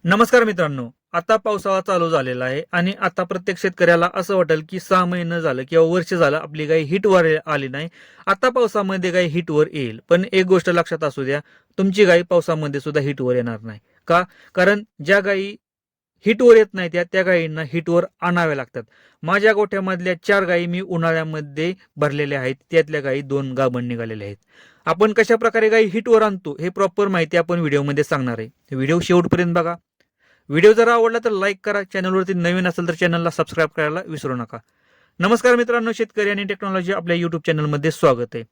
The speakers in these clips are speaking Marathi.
नमस्कार मित्रांनो. आता पावसाळा चालू झालेला आहे आणि आता प्रत्येक शेतकऱ्याला असं वाटेल की 6 महिने झालं किंवा वर्ष झालं आपली गाय हिटवर आली नाही. आता पावसामध्ये गाय हिटवर येईल. पण एक गोष्ट लक्षात असू द्या, तुमची गाय पावसामध्ये सुद्धा हिटवर येणार नाही. का? कारण ज्या गायी हिटवर येत नाही त्या गायींना हिटवर आणाव्या लागतात. माझ्या गोठ्यामधल्या 4 गायी मी उन्हाळ्यामध्ये भरलेल्या आहेत. त्यातल्या गायी 2 गाभण निघालेल्या आहेत. आपण कशा प्रकारे गायी हिटवर आणतो हे प्रॉपर माहिती आपण व्हिडिओमध्ये सांगणार आहे. व्हिडिओ शेवटपर्यंत बघा. व्हिडिओ जर आवडला तर लाईक करा. चॅनलवरती नवीन असेल तर चॅनलला सबस्क्राईब करायला विसरू नका. नमस्कार मित्रांनो, शेतकरी आणि टेक्नॉलॉजी आपल्या युट्यूब चॅनलमध्ये स्वागत आहे.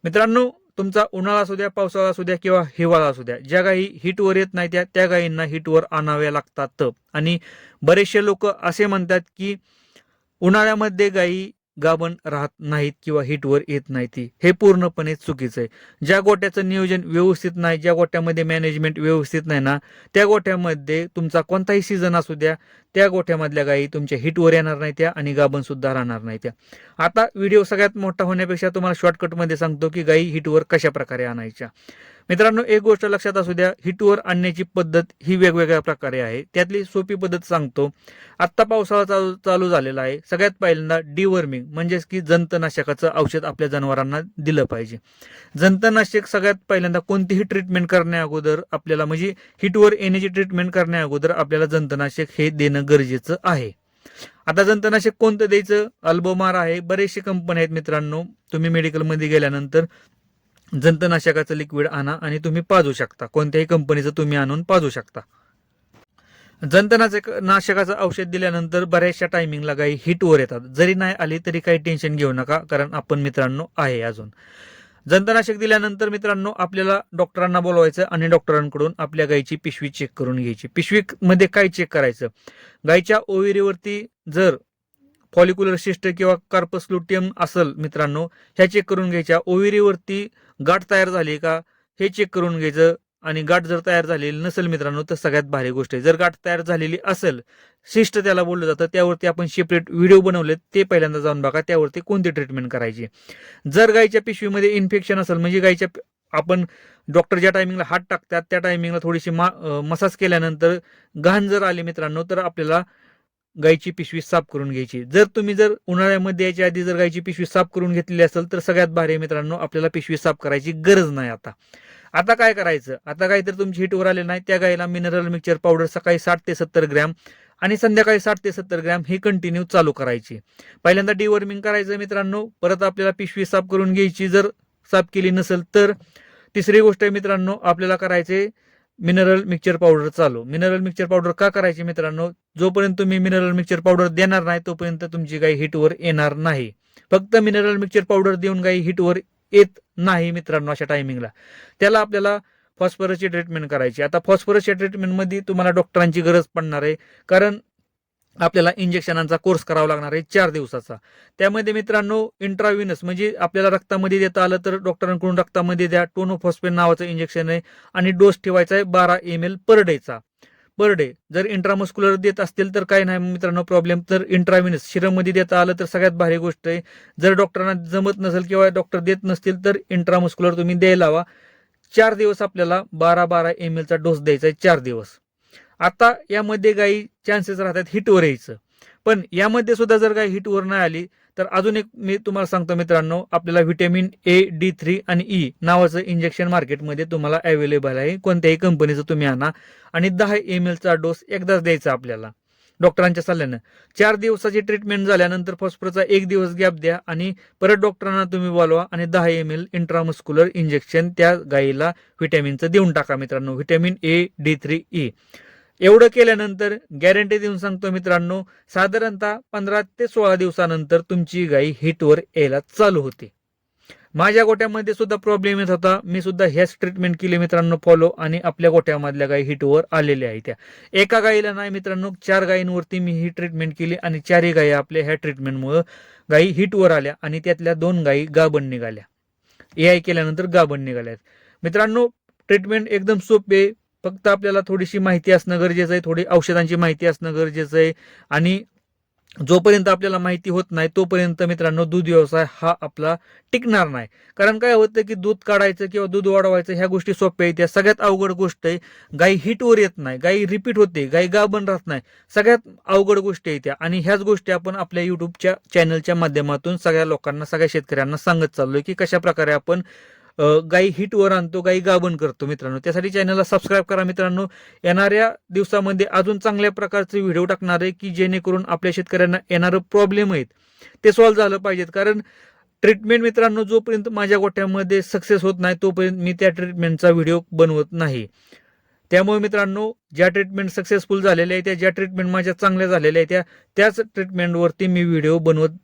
मित्रांनो, तुमचा उन्हाळा असू द्या, पावसाळा असू द्या किंवा हिवाळा असू द्या, ज्या गायी हिटवर येत नाही त्या गायींना हिटवर आणाव्या लागतात. आणि बरेचसे लोक असे म्हणतात की उन्हाळ्यामध्ये गायी गाभण राहत नाहीत किंवा हिटवर येत नाहीत. हे पूर्णपणे चुकीचं आहे. ज्या गोट्याचं नियोजन व्यवस्थित नाही, ज्या गोट्यामध्ये मॅनेजमेंट व्यवस्थित नाही ना, त्या गोठ्यामध्ये तुमचा कोणताही सीझन असू द्या, त्या गोठ्यामधल्या गायी तुमच्या हिटवर येणार नाही त्या आणि गाभण सुद्धा राहणार नाही त्या. आता व्हिडिओ सगळ्यात मोठा होण्यापेक्षा तुम्हाला शॉर्टकटमध्ये सांगतो की गायी हिटवर कशा प्रकारे आणायच्या. मित्रांनो, एक गोष्ट लक्षात असू द्या, हिटवर आणण्याची पद्धत ही वेगवेगळ्या प्रकारे आहे. त्यातली सोपी पद्धत सांगतो. आत्ता पावसाळा चालू झालेला आहे. सगळ्यात पहिल्यांदा डिवर्मिंग म्हणजेच की जंतनाशकाचं औषध आपल्या जनावरांना दिलं पाहिजे. जंतनाशक सगळ्यात पहिल्यांदा कोणतीही ट्रीटमेंट करण्या अगोदर आपल्याला म्हणजे हिटवर येण्याची ट्रीटमेंट करण्या अगोदर आपल्याला जंतनाशक हे देणं गरजेचं आहे. आता जंतनाशक कोणतं द्यायचं? अल्बोमार आहे. बरेचसे कंपनी आहेत मित्रांनो. तुम्ही मेडिकलमध्ये गेल्यानंतर जंतनाशकाचं लिक्विड आणा आणि तुम्ही पाजू शकता. कोणत्याही कंपनीचं तुम्ही आणून पाजू शकता. जंतनाशकाचं औषध दिल्यानंतर बऱ्याचशा टायमिंगला गायी हिटवर येतात. जरी नाही आली तरी काही टेन्शन घेऊ नका, कारण आपण मित्रांनो आहे अजून. जंतनाशक दिल्यानंतर मित्रांनो आपल्याला डॉक्टरांना बोलवायचं आणि डॉक्टरांकडून आपल्या गायीची पिशवी चेक करून घ्यायची. पिशवीमध्ये काय चेक करायचं? गायीच्या ओविरीवरती जर फॉलिक्युलर सिस्ट किंवा कार्पस लुटियम असेल मित्रांनो, ह्या चेक करून घ्यायच्या. ओविरीवरती गाठ तयार झाली का हे चेक करून घ्यायचं. आणि गाठ जर तयार झालेली नसेल मित्रांनो तर सगळ्यात भारी गोष्ट आहे, जर गाठ तयार झालेली असेल, शिस्ट त्याला बोललं जातं, त्यावरती आपण सेपरेट व्हिडिओ बनवले, ते पहिल्यांदा जाऊन बघा. त्यावरती कोणती ट्रीटमेंट करायची. जर गायीच्या पिशवीमध्ये इन्फेक्शन असेल म्हणजे गायीच्या आपण डॉक्टर ज्या टायमिंगला हात टाकतात त्या टायमिंगला थोडीशी मसाज केल्यानंतर घाण जर आली मित्रांनो तर आपल्याला गायीची पिशवी साफ करून घ्यायची. जर उन्हाळ्यामध्ये यायच्या आधी जर गायीची पिशवी साफ करून घेतलेली असेल तर सगळ्यात भारी मित्रांनो, आपल्याला पिशवी साफ करायची गरज नाही. आता काय करायचं? आता गाय तर तुमची हिटवर आले नाही, त्या गायीला मिनरल मिक्सचर पावडर सकाळी 60 ते 70 ग्रॅम आणि संध्याकाळी 60 ते 70 ग्रॅम ही कंटिन्यू चालू करायची. पहिल्यांदा डिवर्मिंग करायचं मित्रांनो. परत आपल्याला पिशवी साफ करून घ्यायची जर साफ केली नसेल तर. तिसरी गोष्ट आहे मित्रांनो, आपल्याला करायचे मिनरल मिक्सचर पावडर चालू. मिनरल मिक्सचर पावडर का करायची मित्रांनो? जोपर्यंत तुम्ही मिनरल मिक्सचर पावडर देणार नाही तोपर्यंत तुमची गाय हिटवर येणार नाही. फक्त मिनरल मिक्सचर पावडर देऊन गाय हिटवर येत नाही मित्रांनो अशा टायमिंगला. त्याला आपल्याला फॉस्फरसची ट्रीटमेंट करायची. आता फॉस्फरसच्या ट्रीटमेंटमध्ये तुम्हाला डॉक्टरांची गरज पडणार आहे, कारण आपल्याला इंजेक्शनांचा कोर्स करावा लागणार आहे 4 दिवसाचा. त्यामध्ये मित्रांनो इंट्राव्हिनस म्हणजे आपल्याला रक्तामध्ये देता आलं तर डॉक्टरांकडून रक्तामध्ये द्या. टोनोफॉस्फेन नावाचं इंजेक्शन आहे आणि डोस ठेवायचा आहे 12 ml पर डेचा. Per day. जर इंट्रामस्क्युलर देत असतील तर काही नाही मित्रांनो प्रॉब्लेम. तर इंट्राव्हिनस शिरममध्ये देता आलं तर सगळ्यात भारी गोष्ट आहे. जर डॉक्टरांना जमत नसेल किंवा डॉक्टर देत नसतील तर इंट्रामस्क्युलर तुम्ही द्यायला हवा. 4 दिवस आपल्याला 12-12 ml चा डोस द्यायचा आहे 4 दिवस. आता यामध्ये गायी चान्सेस राहतात हिटवर यायचं. पण यामध्ये सुद्धा जर गाय हिटवर नाही आली तर अजून एक मी तुम्हाला सांगतो मित्रांनो, आपल्याला व्हिटॅमिन A, D3 आणि E नावाचं इंजेक्शन मार्केटमध्ये तुम्हाला अवेलेबल आहे. कोणत्याही कंपनीचं तुम्ही आणा आणि 10 ml चा डोस एकदाच द्यायचा आपल्याला डॉक्टरांच्या सल्ल्यानं. 4 दिवसाची ट्रीटमेंट झाल्यानंतर फॉस्फरसचा 1 दिवस गॅप द्या आणि परत डॉक्टरांना तुम्ही बोलवा आणि 10 ml इंट्रामस्क्युलर इंजेक्शन त्या गायीला व्हिटॅमिनचं देऊन टाका मित्रांनो. व्हिटॅमिन A, D3, E एवढं केल्यानंतर गॅरंटी देऊन सांगतो मित्रांनो, साधारणतः 15 ते 16 दिवसानंतर तुमची गाय हिटवर यायला चालू होते. माझ्या गोट्यामध्ये सुद्धा प्रॉब्लेम येत होता. मी सुद्धा ह्याच ट्रीटमेंट केली मित्रांनो फॉलो आणि आपल्या गोट्यामधल्या गायी हिटवर आलेल्या आहेत. त्या एका गायीला नाही मित्रांनो, 4 गायींवरती मी ही ट्रीटमेंट केली आणि 4ही गायी आपल्या ह्या ट्रीटमेंटमुळे गायी हिटवर आल्या आणि त्यातल्या 2 गायी गाभण निघाल्या. AI केल्यानंतर गाभण निघाल्यात. मित्रांनो, ट्रीटमेंट एकदम सोपी आहे. फक्त आपल्याला थोडीशी माहिती असणं गरजेचं आहे, थोडी औषधांची माहिती असणं गरजेचं आहे आणि जोपर्यंत आपल्याला माहिती होत नाही तोपर्यंत मित्रांनो दूध व्यवसाय हा आपला टिकणार नाही. कारण काय होतं की दूध काढायचं किंवा दूध वाढवायचं ह्या गोष्टी सोप्या आहेत. त्या सगळ्यात अवघड गोष्ट आहे. गाई हिटवर येत नाही, गाई रिपीट होते, गाई गाभण राहत नाही. सगळ्यात अवघड गोष्टी आहेत त्या. आणि ह्याच गोष्टी आपण आपल्या युट्यूबच्या चॅनलच्या माध्यमातून सगळ्या लोकांना, सगळ्या शेतकऱ्यांना सांगत चाललोय की कशा प्रकारे आपण गाई हिटवर आणतो, गाई गाभण करतो मित्रांनो. त्यासाठी चॅनलला सबस्क्राईब करा मित्रांनो. येणाऱ्या दिवसामध्ये अजून चांगल्या प्रकारचे व्हिडिओ टाकणार आहे की जेणेकरून आपल्या शेतकऱ्यांना येणारं प्रॉब्लेम आहेत ते सॉल्व्ह झालं पाहिजेत. कारण ट्रीटमेंट मित्रांनो जोपर्यंत माझ्या गोट्यामध्ये सक्सेस होत नाही तोपर्यंत मी त्या ट्रीटमेंटचा व्हिडिओ बनवत नाही. त्यामुळे मित्रांनो ज्या ट्रीटमेंट सक्सेसफुल झालेल्या आहेत, ज्या ट्रीटमेंट माझ्या चांगल्या झालेल्या आहेत त्याच ट्रीटमेंटवरती मी व्हिडिओ बनवत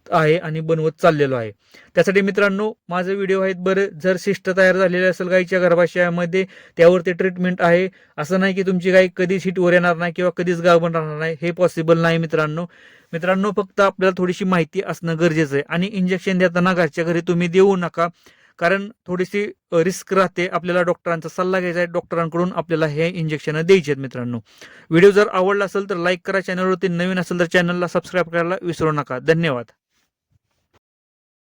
आहे आणि बनवत चाललेलो आहे. त्यासाठी मित्रांनो माझे व्हिडिओ आहेत बरं. जर शिस्ट तयार झालेले असेल गाईच्या गर्भाशयामध्ये त्यावरती ट्रीटमेंट आहे. असं नाही की तुमची गाय कधीच हिटवर येणार नाही किंवा कधीच गाभण राहणार नाही, हे पॉसिबल नाही मित्रांनो. मित्रांनो फक्त आपल्याला थोडीशी माहिती असणं गरजेचं आहे. आणि इंजेक्शन देताना घरच्या घरी तुम्ही देऊ नका, कारण थोडीशी रिस्क राहते. आपल्याला डॉक्टरांचा सल्ला घ्यायचा आहे, डॉक्टरांकडून आपल्याला हे इंजेक्शन द्यायचे आहेत मित्रांनो. व्हिडिओ जर आवडला असेल तर लाईक करा, चॅनलवरती नवीन असेल तर चॅनलला सबस्क्राईब करायला विसरू नका. धन्यवाद.